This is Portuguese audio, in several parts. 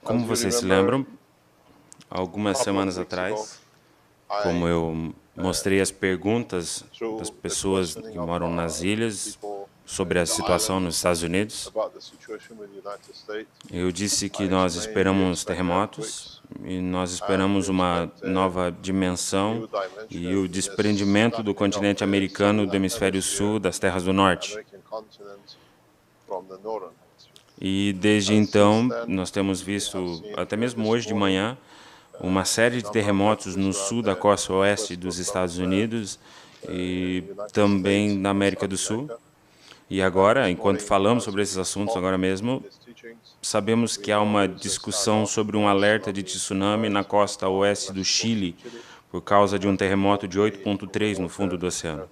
Como vocês se lembram, algumas semanas atrás, como eu mostrei as perguntas das pessoas que moram nas ilhas sobre a situação nos Estados Unidos, eu disse que nós esperamos terremotos e nós esperamos uma nova dimensão e o desprendimento do continente americano do hemisfério sul das terras do norte. E desde então, nós temos visto, até mesmo hoje de manhã, uma série de terremotos no sul da costa oeste dos Estados Unidos e também na América do Sul. E agora, enquanto falamos sobre esses assuntos agora mesmo, sabemos que há uma discussão sobre um alerta de tsunami na costa oeste do Chile por causa de um terremoto de 8,3 no fundo do oceano.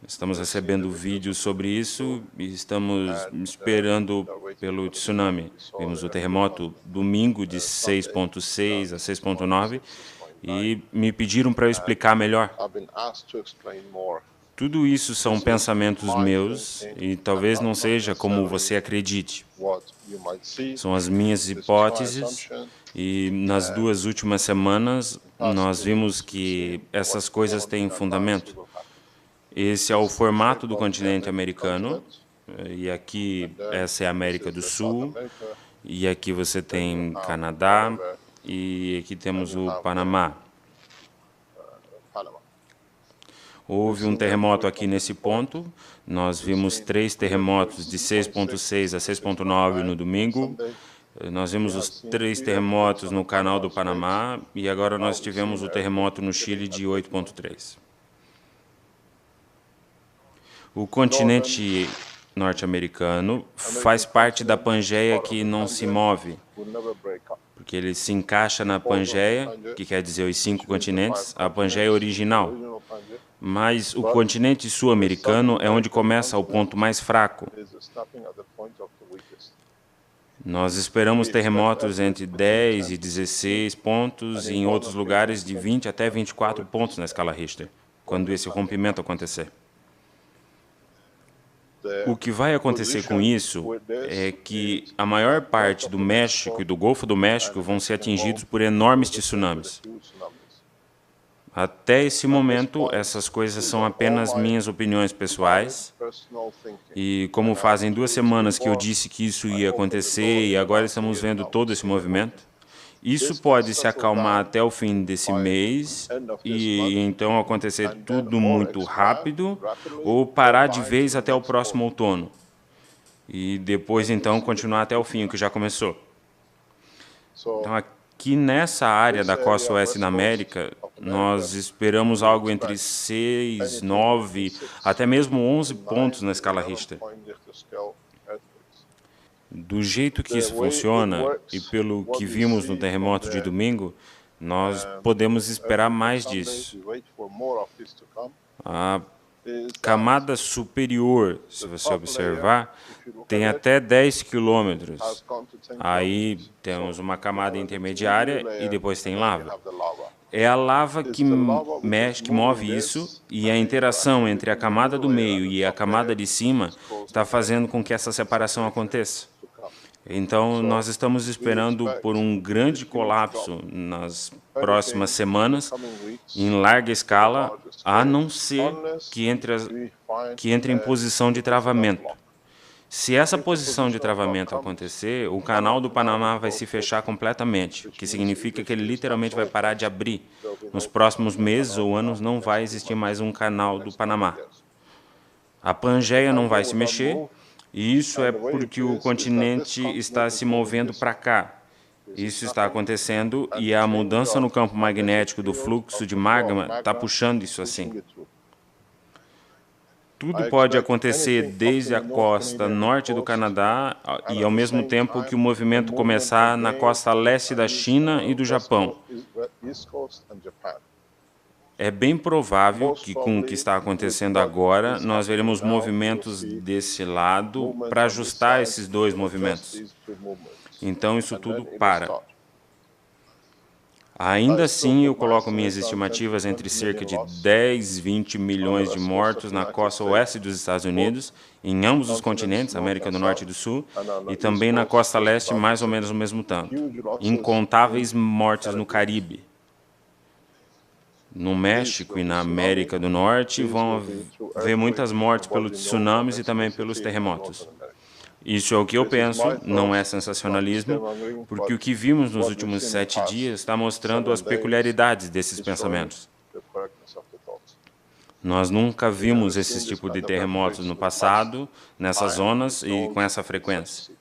Estamos recebendo vídeos sobre isso e estamos esperando pelo tsunami. Vimos o terremoto domingo de 6,6 a 6,9 e me pediram para eu explicar melhor. Tudo isso são pensamentos meus e talvez não seja como você acredite. São as minhas hipóteses e nas 2 últimas semanas nós vimos que essas coisas têm fundamento. Esse é o formato do continente americano, e aqui essa é a América do Sul, e aqui você tem Canadá, e aqui temos o Panamá. Houve um terremoto aqui nesse ponto, nós vimos 3 terremotos de 6,6 a 6,9 no domingo, nós vimos os 3 terremotos no canal do Panamá, e agora nós tivemos o terremoto no Chile de 8,3. O continente norte-americano faz parte da Pangeia que não se move, porque ele se encaixa na Pangeia, que quer dizer os 5 continentes, a Pangeia original. Mas o continente sul-americano é onde começa o ponto mais fraco. Nós esperamos terremotos entre 10 e 16 pontos e em outros lugares de 20 até 24 pontos na escala Richter, quando esse rompimento acontecer. O que vai acontecer com isso é que a maior parte do México e do Golfo do México vão ser atingidos por enormes tsunamis. Até esse momento, essas coisas são apenas minhas opiniões pessoais. E como fazem 2 semanas que eu disse que isso ia acontecer e agora estamos vendo todo esse movimento, isso pode se acalmar até o fim desse mês e então acontecer tudo muito rápido ou parar de vez até o próximo outono. E depois, então, continuar até o fim, o que já começou. Então, aqui nessa área da costa oeste da América, nós esperamos algo entre 6, 9, até mesmo 11 pontos na escala Richter. Do jeito que isso funciona, e pelo que vimos no terremoto de domingo, nós podemos esperar mais disso. A camada superior, se você observar, tem até 10 quilômetros. Aí temos uma camada intermediária e depois tem lava. É a lava que mexe, que move isso, e a interação entre a camada do meio e a camada de cima está fazendo com que essa separação aconteça. Então, nós estamos esperando por um grande colapso nas próximas semanas, em larga escala, a não ser que entre em posição de travamento. Se essa posição de travamento acontecer, o canal do Panamá vai se fechar completamente, o que significa que ele literalmente vai parar de abrir. Nos próximos meses ou anos não vai existir mais um canal do Panamá. A Pangeia não vai se mexer, e isso é porque o continente está se movendo para cá. Isso está acontecendo e a mudança no campo magnético do fluxo de magma está puxando isso assim. Tudo pode acontecer desde a costa norte do Canadá e, ao mesmo tempo, que o movimento começar na costa leste da China e do Japão. É bem provável que, com o que está acontecendo agora, nós veremos movimentos desse lado para ajustar esses 2 movimentos. Então, isso tudo para. Ainda assim, eu coloco minhas estimativas entre cerca de 10 e 20 milhões de mortos na costa oeste dos Estados Unidos, em ambos os continentes, América do Norte e do Sul, e também na costa leste, mais ou menos o mesmo tanto. Incontáveis mortes no Caribe. No México e na América do Norte vão haver muitas mortes pelos tsunamis e também pelos terremotos. Isso é o que eu penso, não é sensacionalismo, porque o que vimos nos últimos 7 dias está mostrando as peculiaridades desses pensamentos. Nós nunca vimos esse tipo de terremotos no passado, nessas zonas e com essa frequência.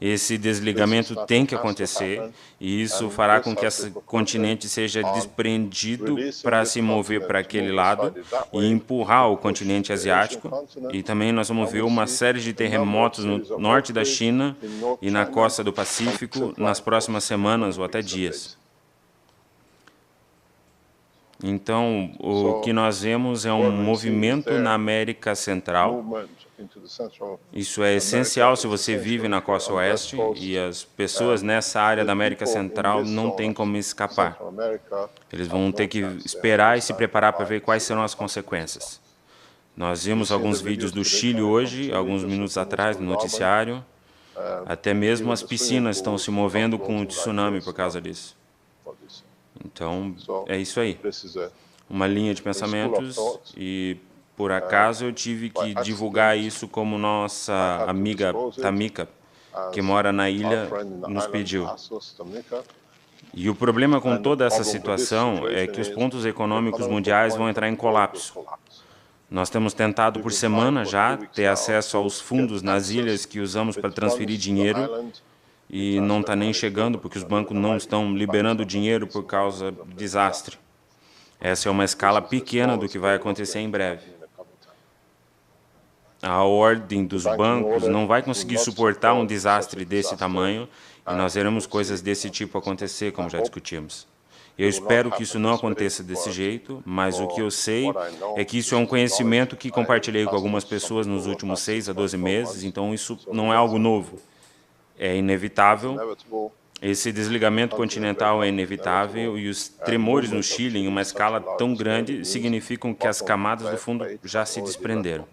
Esse desligamento tem que acontecer e isso fará com que esse continente seja desprendido para se mover para aquele lado e empurrar o continente asiático. E também nós vamos ver uma série de terremotos no norte da China e na costa do Pacífico nas próximas semanas ou até dias. Então, o que nós vemos é um movimento na América Central. Isso é essencial se você vive na costa oeste e as pessoas nessa área da América Central não têm como escapar. Eles vão ter que esperar e se preparar para ver quais serão as consequências. Nós vimos alguns vídeos do Chile hoje, alguns minutos atrás, no noticiário. Até mesmo as piscinas estão se movendo com o tsunami por causa disso. Então, é isso aí. Uma linha de pensamentos e, por acaso, eu tive que divulgar isso como nossa amiga Tamika, que mora na ilha, nos pediu. E o problema com toda essa situação é que os pontos econômicos mundiais vão entrar em colapso. Nós temos tentado por semana já ter acesso aos fundos nas ilhas que usamos para transferir dinheiro e não está nem chegando porque os bancos não estão liberando dinheiro por causa do desastre. Essa é uma escala pequena do que vai acontecer em breve. A ordem dos bancos não vai conseguir suportar um desastre desse tamanho e nós veremos coisas desse tipo acontecer, como já discutimos. Eu espero que isso não aconteça desse jeito, mas o que eu sei é que isso é um conhecimento que compartilhei com algumas pessoas nos últimos 6 a 12 meses, então isso não é algo novo. É inevitável, esse desligamento continental é inevitável e os tremores no Chile, em uma escala tão grande, significam que as camadas do fundo já se desprenderam.